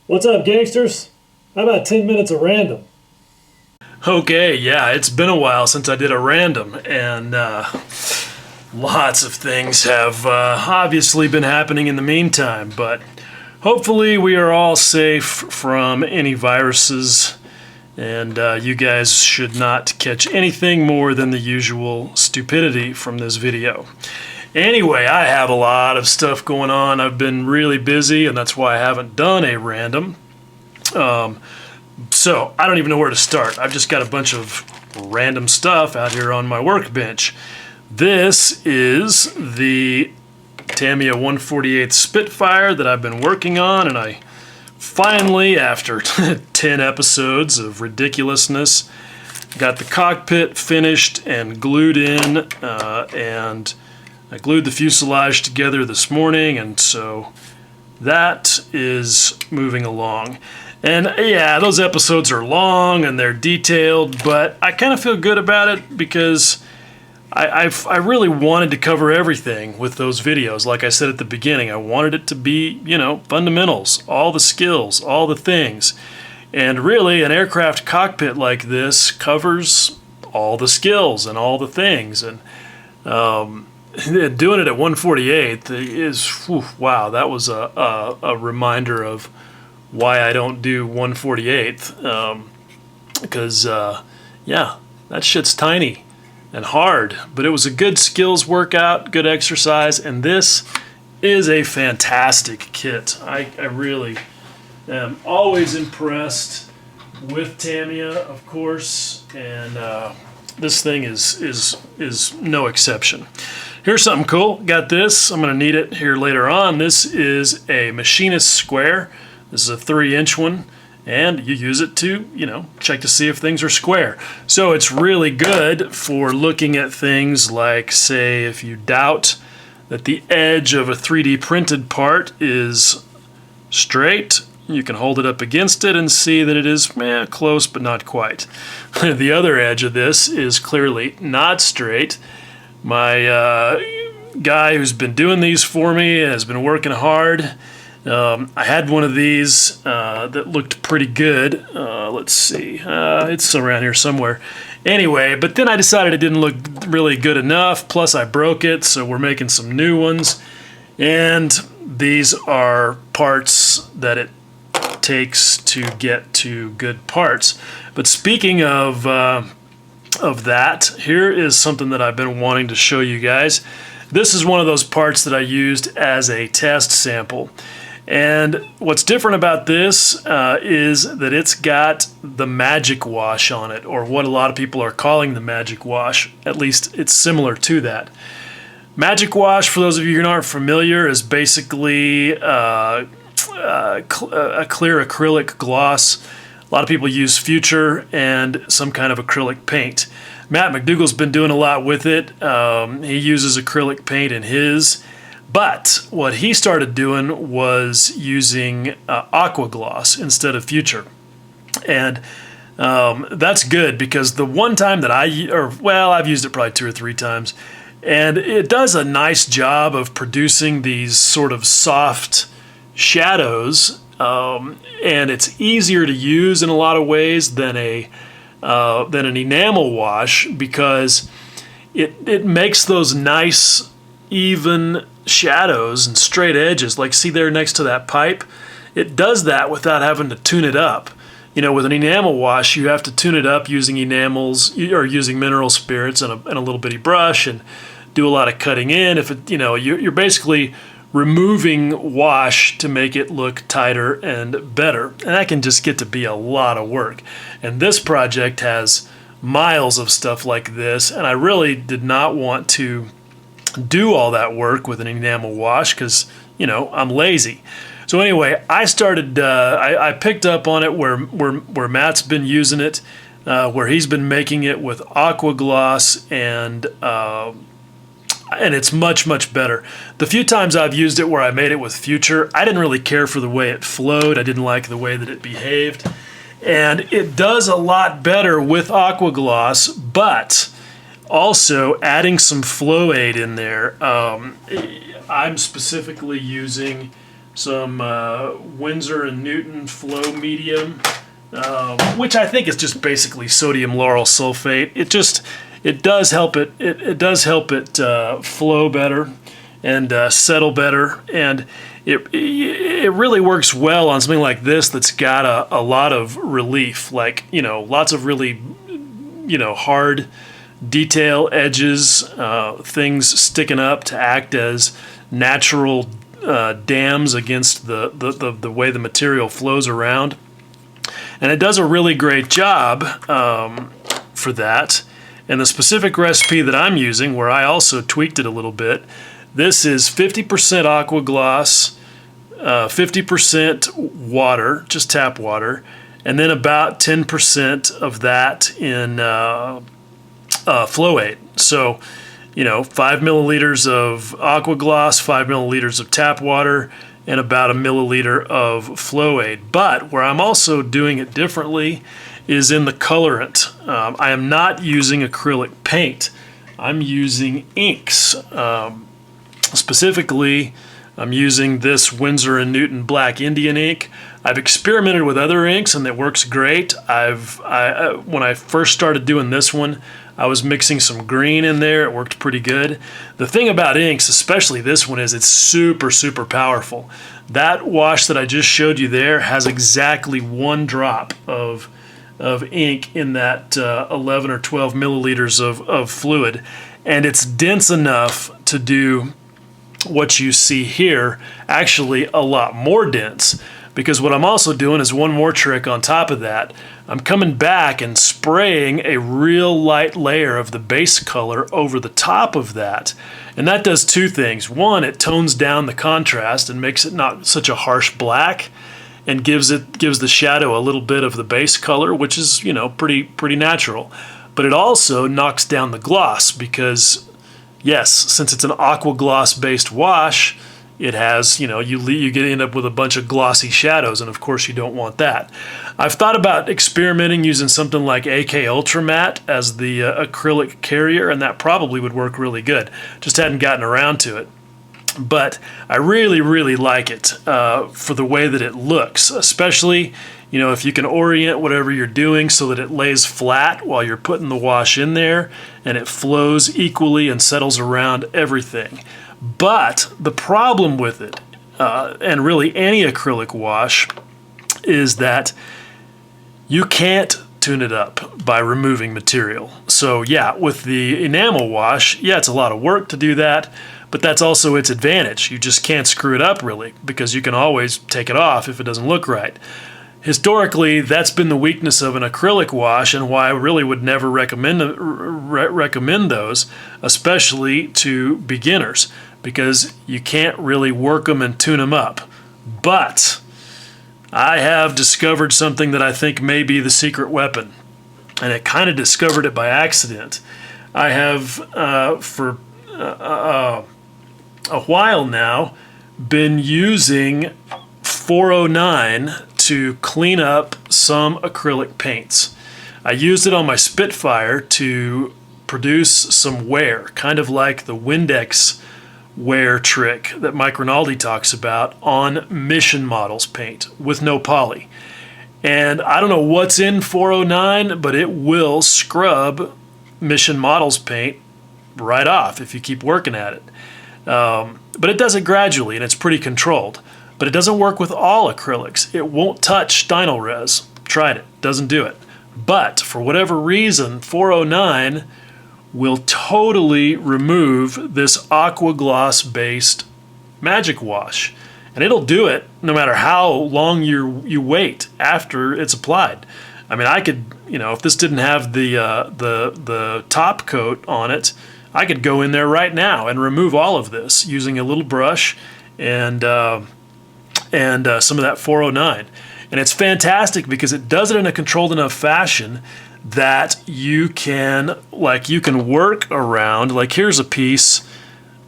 What's up, gangsters? How about 10 minutes of random? Okay, yeah, it's been a while since I did a random, and lots of things have obviously been happening in the meantime, but hopefully we are all safe from any viruses, and you guys should not catch anything more than the usual stupidity from this video. Anyway, I have a lot of stuff going on. I've been really busy, and that's why I haven't done a random. So I don't even know where to start. I've just got a bunch of random stuff out here on my workbench. This is the Tamiya 148 Spitfire that I've been working on, and I finally, after 10 episodes of ridiculousness, got the cockpit finished and glued in, and I glued the fuselage together this morning, and so that is moving along. And yeah, those episodes are long and they're detailed, but I kind of feel good about it because I really wanted to cover everything with those videos. Like I said at the beginning, I wanted it to be, fundamentals, all the skills, all the things. And really, an aircraft cockpit like this covers all the skills and all the things. And doing it at 148 is, wow, that was a reminder of why I don't do 148th, because yeah, that shit's tiny and hard, but it was a good skills workout, good exercise, and this is a fantastic kit. I really am always impressed with Tamiya, of course, and this thing is no exception. Here's something cool. Got this. I'm going to need it here later on. This is a Machinist Square. This is a 3-inch one, and you use it to, check to see if things are square. So it's really good for looking at things like, say, if you doubt that the edge of a 3D printed part is straight, you can hold it up against it and see that it is close but not quite. The other edge of this is clearly not straight. My guy who's been doing these for me has been working hard. I had one of these that looked pretty good. Let's see. It's around here somewhere. Anyway, but then I decided it didn't look really good enough. Plus, I broke it, so we're making some new ones. And these are parts that it takes to get to good parts. But speaking of that, here is something that I've been wanting to show you guys. This is one of those parts that I used as a test sample. And what's different about this is that it's got the magic wash on it, or what a lot of people are calling the magic wash. At least it's similar to that. Magic wash, for those of you who aren't familiar, is basically a clear acrylic gloss. A lot of people use Future and some kind of acrylic paint. Matt McDougall's been doing a lot with it. He uses acrylic paint in his. But what he started doing was using aqua gloss instead of Future. And that's good because the one time that I've used it probably 2 or 3 times, and it does a nice job of producing these sort of soft shadows, and it's easier to use in a lot of ways than an enamel wash because it makes those nice, even shadows and straight edges, like see there next to that pipe. It does that without having to tune it up. With an enamel wash, you have to tune it up using enamels or using mineral spirits and a little bitty brush and do a lot of cutting in. If it, you're basically removing wash to make it look tighter and better, and that can just get to be a lot of work. And this project has miles of stuff like this, and I really did not want to do all that work with an enamel wash because I'm lazy. So anyway, I started I picked up on it where Matt's been using it, where he's been making it with aqua gloss, and it's much better. The few times I've used it where I made it with Future, I didn't really care for the way it flowed. I didn't like the way that it behaved, and it does a lot better with aqua gloss, but also adding some flow aid in there. I'm specifically using some Winsor and Newton Flow Medium, which I think is just basically sodium lauryl sulfate. It does help it flow better and settle better, and it really works well on something like this that's got a lot of relief, like, lots of really, hard detail edges, things sticking up to act as natural dams against the way the material flows around. And it does a really great job for that. And the specific recipe that I'm using, where I also tweaked it a little bit, this is 50% aqua gloss, 50% water, just tap water, and then about 10% of that in Flow-Aid. So, 5 milliliters of aqua gloss, 5 milliliters of tap water, and about a milliliter of Flow-Aid. But where I'm also doing it differently is in the colorant. I am not using acrylic paint. I'm using inks. Specifically, I'm using this Winsor & Newton Black Indian ink. I've experimented with other inks and it works great. When I first started doing this one, I was mixing some green in there. It worked pretty good. The thing about inks, especially this one, is it's super, super powerful. That wash that I just showed you there has exactly 1 drop of ink in that 11 or 12 milliliters of fluid, and it's dense enough to do what you see here, actually a lot more dense, because what I'm also doing is one more trick on top of that. I'm coming back and spraying a real light layer of the base color over the top of that, and that does 2 things. One, it tones down the contrast and makes it not such a harsh black, and gives the shadow a little bit of the base color, which is pretty natural. But it also knocks down the gloss, because yes, since it's an aqua gloss based wash, it has, you end up with a bunch of glossy shadows, and of course you don't want that. I've thought about experimenting using something like AK Ultra Matte as the acrylic carrier, and that probably would work really good. Just hadn't gotten around to it. But I really, really like it for the way that it looks, especially, if you can orient whatever you're doing so that it lays flat while you're putting the wash in there and it flows equally and settles around everything. But the problem with it, and really any acrylic wash, is that you can't tune it up by removing material. So yeah, with the enamel wash, it's a lot of work to do that, but that's also its advantage. You just can't screw it up really, because you can always take it off if it doesn't look right. Historically, that's been the weakness of an acrylic wash, and why I really would never recommend those, especially to beginners, because you can't really work them and tune them up. But I have discovered something that I think may be the secret weapon, and I kind of discovered it by accident. I have, for a while now, been using 409 to clean up some acrylic paints. I used it on my Spitfire to produce some wear, kind of like the Windex wear trick that Mike Rinaldi talks about on Mission Models paint with no poly. And I don't know what's in 409, but it will scrub Mission Models paint right off if you keep working at it. But it does it gradually, and it's pretty controlled. But it doesn't work with all acrylics. It won't touch Stynylrez. Tried it, doesn't do it. But for whatever reason, 409 will totally remove this aqua gloss based magic wash. And it'll do it no matter how long you wait after it's applied. I mean, I could, if this didn't have the top coat on it, I could go in there right now and remove all of this using a little brush and some of that 409. And it's fantastic because it does it in a controlled enough fashion that you can work around. Like, here's a piece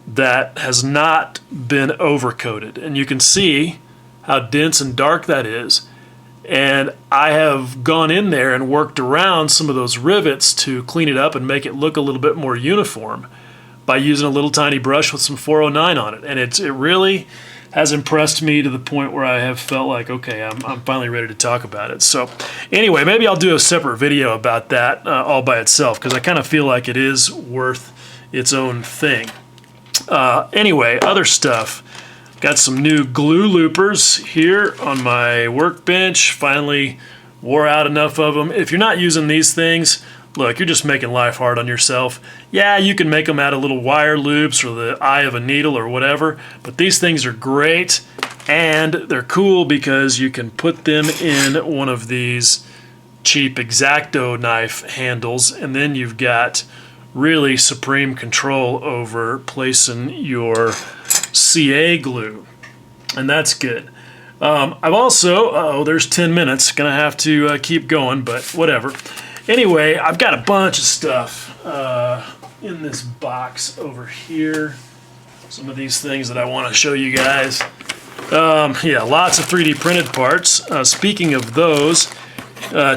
that has not been overcoated, and you can see how dense and dark that is. And I have gone in there and worked around some of those rivets to clean it up and make it look a little bit more uniform by using a little tiny brush with some 409 on it. And it really, has impressed me to the point where I have felt like, okay, I'm finally ready to talk about it. So anyway, maybe I'll do a separate video about that all by itself, because I kind of feel like it is worth its own thing. Anyway, other stuff. Got some new glue loopers here on my workbench. Finally wore out enough of them. If you're not using these things, look, you're just making life hard on yourself. Yeah, you can make them out of little wire loops or the eye of a needle or whatever, but these things are great, and they're cool because you can put them in one of these cheap X-Acto knife handles, and then you've got really supreme control over placing your CA glue, and that's good. I've also, there's 10 minutes, gonna have to keep going, but whatever. Anyway, I've got a bunch of stuff in this box over here. Some of these things that I want to show you guys. Yeah, lots of 3D printed parts. Speaking of those,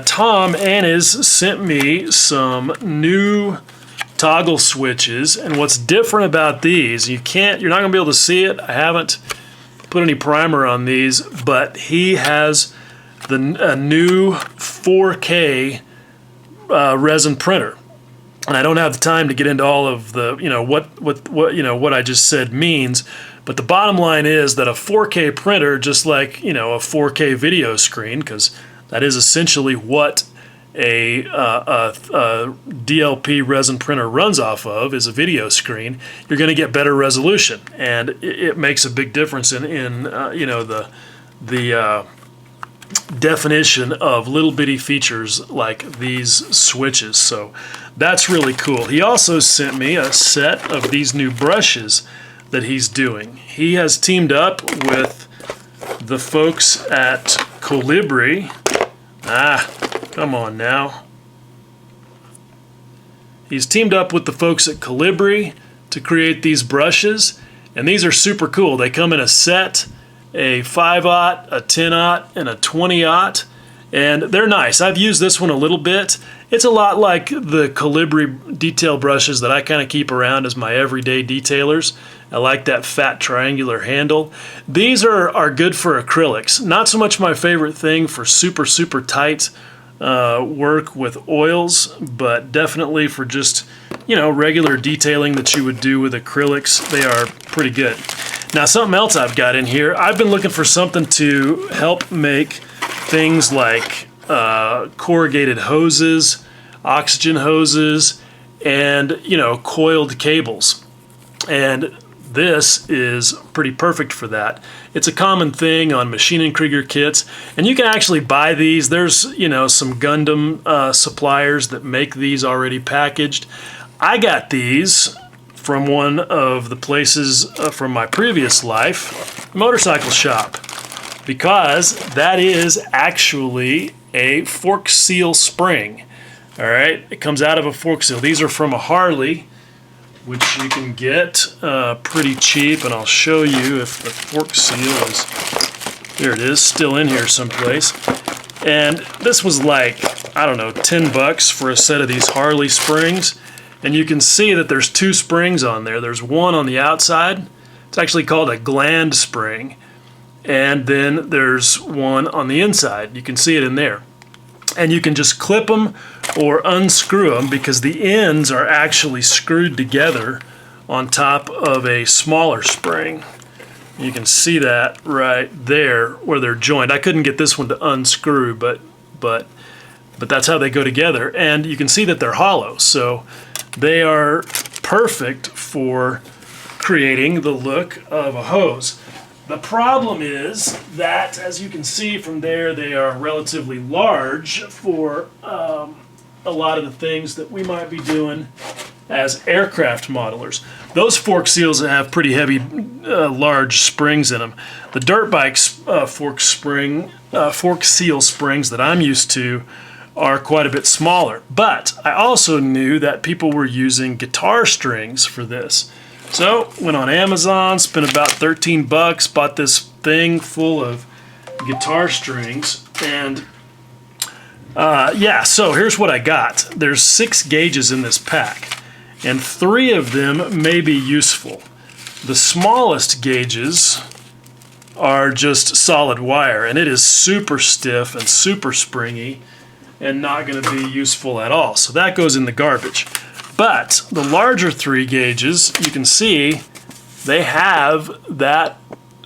Tom Annis sent me some new toggle switches, and what's different about these, you're not going to be able to see it. I haven't put any primer on these, but he has a new 4K resin printer, and I don't have the time to get into all of the what I just said means, but the bottom line is that a 4K printer, just like a 4K video screen, because that is essentially what a DLP resin printer runs off of, is a video screen. You're going to get better resolution, and it makes a big difference in the definition of little bitty features like these switches. So that's really cool. He also sent me a set of these new brushes that he's doing. He has teamed up with the folks at Colibri. Come on now. He's teamed up with the folks at Colibri to create these brushes, and these are super cool. They come in a set, a 5/0, a 10/0, and a 20/0, and they're nice. I've used this one a little bit. It's a lot like the Colibri detail brushes that I kind of keep around as my everyday detailers. I like that fat triangular handle. These are good for acrylics. Not so much my favorite thing for super tight work with oils, but definitely for just regular detailing that you would do with acrylics, they are pretty good. Now, something else I've got in here, I've been looking for something to help make things like corrugated hoses, oxygen hoses, and coiled cables. And this is pretty perfect for that. It's a common thing on Machine & Krieger kits, and you can actually buy these. There's some Gundam suppliers that make these already packaged. I got these from one of the places from my previous life, motorcycle shop, because that is actually a fork seal spring. All right, it comes out of a fork seal. These are from a Harley, which you can get pretty cheap, and I'll show you if the fork seal is, there it is, still in here someplace. And this was like, I don't know, 10 bucks for a set of these Harley springs. And you can see that there's two springs on there. There's one on the outside. It's actually called a gland spring. And then there's one on the inside. You can see it in there. And you can just clip them or unscrew them, because the ends are actually screwed together on top of a smaller spring. You can see that right there where they're joined. I couldn't get this one to unscrew, but that's how they go together. And you can see that they're hollow, so they are perfect for creating the look of a hose. The problem is that, as you can see from there, they are relatively large for a lot of the things that we might be doing as aircraft modelers. Those fork seals have pretty heavy, large springs in them. The dirt bike's fork seal springs that I'm used to are quite a bit smaller. But I also knew that people were using guitar strings for this. So went on Amazon, spent about 13 bucks, bought this thing full of guitar strings, and so here's what I got. There's 6 gauges in this pack, and 3 of them may be useful. The smallest gauges are just solid wire, and it is super stiff and super springy and not going to be useful at all. So that goes in the garbage. But the larger 3 gauges, you can see they have that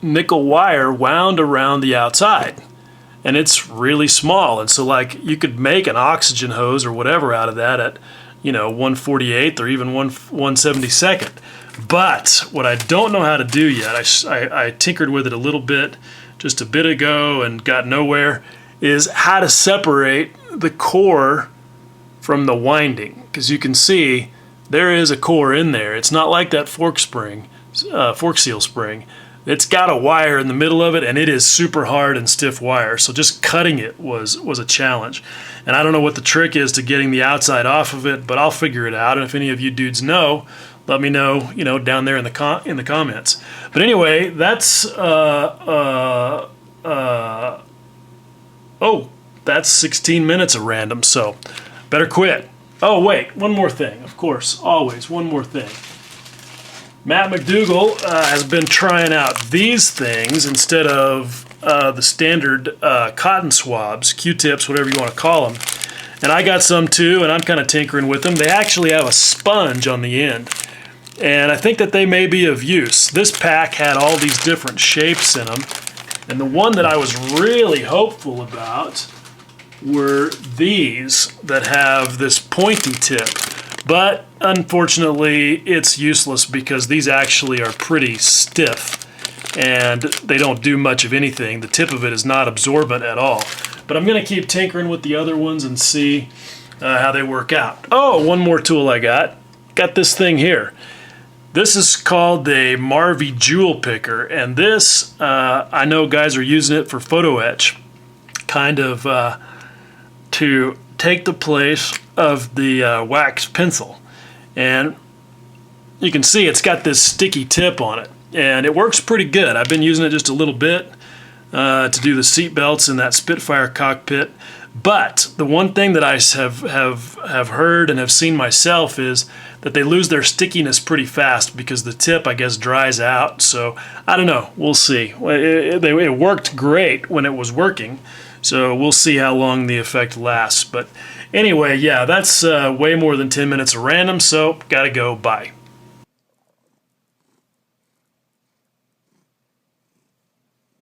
nickel wire wound around the outside, and it's really small. And so like you could make an oxygen hose or whatever out of that at 1/48 or even 1/72. But what I don't know how to do yet, I tinkered with it a little bit just a bit ago and got nowhere, is how to separate the core from the winding. Because you can see there is a core in there. It's not like that fork seal spring. It's got a wire in the middle of it, and it is super hard and stiff wire. So just cutting it was a challenge. And I don't know what the trick is to getting the outside off of it, but I'll figure it out. And if any of you dudes know, let me know, down there in the comments. But anyway, that's that's 16 minutes of random. So better quit. Oh wait, one more thing. Of course, always one more thing. Matt McDougall has been trying out these things instead of the standard cotton swabs, Q-tips, whatever you want to call them. And I got some too, and I'm kind of tinkering with them. They actually have a sponge on the end, and I think that they may be of use. This pack had all these different shapes in them, and the one that I was really hopeful about were these that have this pointy tip. But unfortunately, it's useless because these actually are pretty stiff and they don't do much of anything. The tip of it is not absorbent at all. But I'm going to keep tinkering with the other ones and see how they work out. Oh, one more tool I got. Got this thing here. This is called the Marvy Jewel Picker, and this, I know guys are using it for photo etch, kind of to take the place of the wax pencil. And you can see it's got this sticky tip on it, and it works pretty good. I've been using it just a little bit to do the seat belts in that Spitfire cockpit. But the one thing that I have heard and have seen myself is that they lose their stickiness pretty fast because the tip, I guess, dries out. So I don't know. We'll see. It worked great when it was working. So we'll see how long the effect lasts. But anyway, yeah, that's way more than 10 minutes of random. So gotta go. Bye.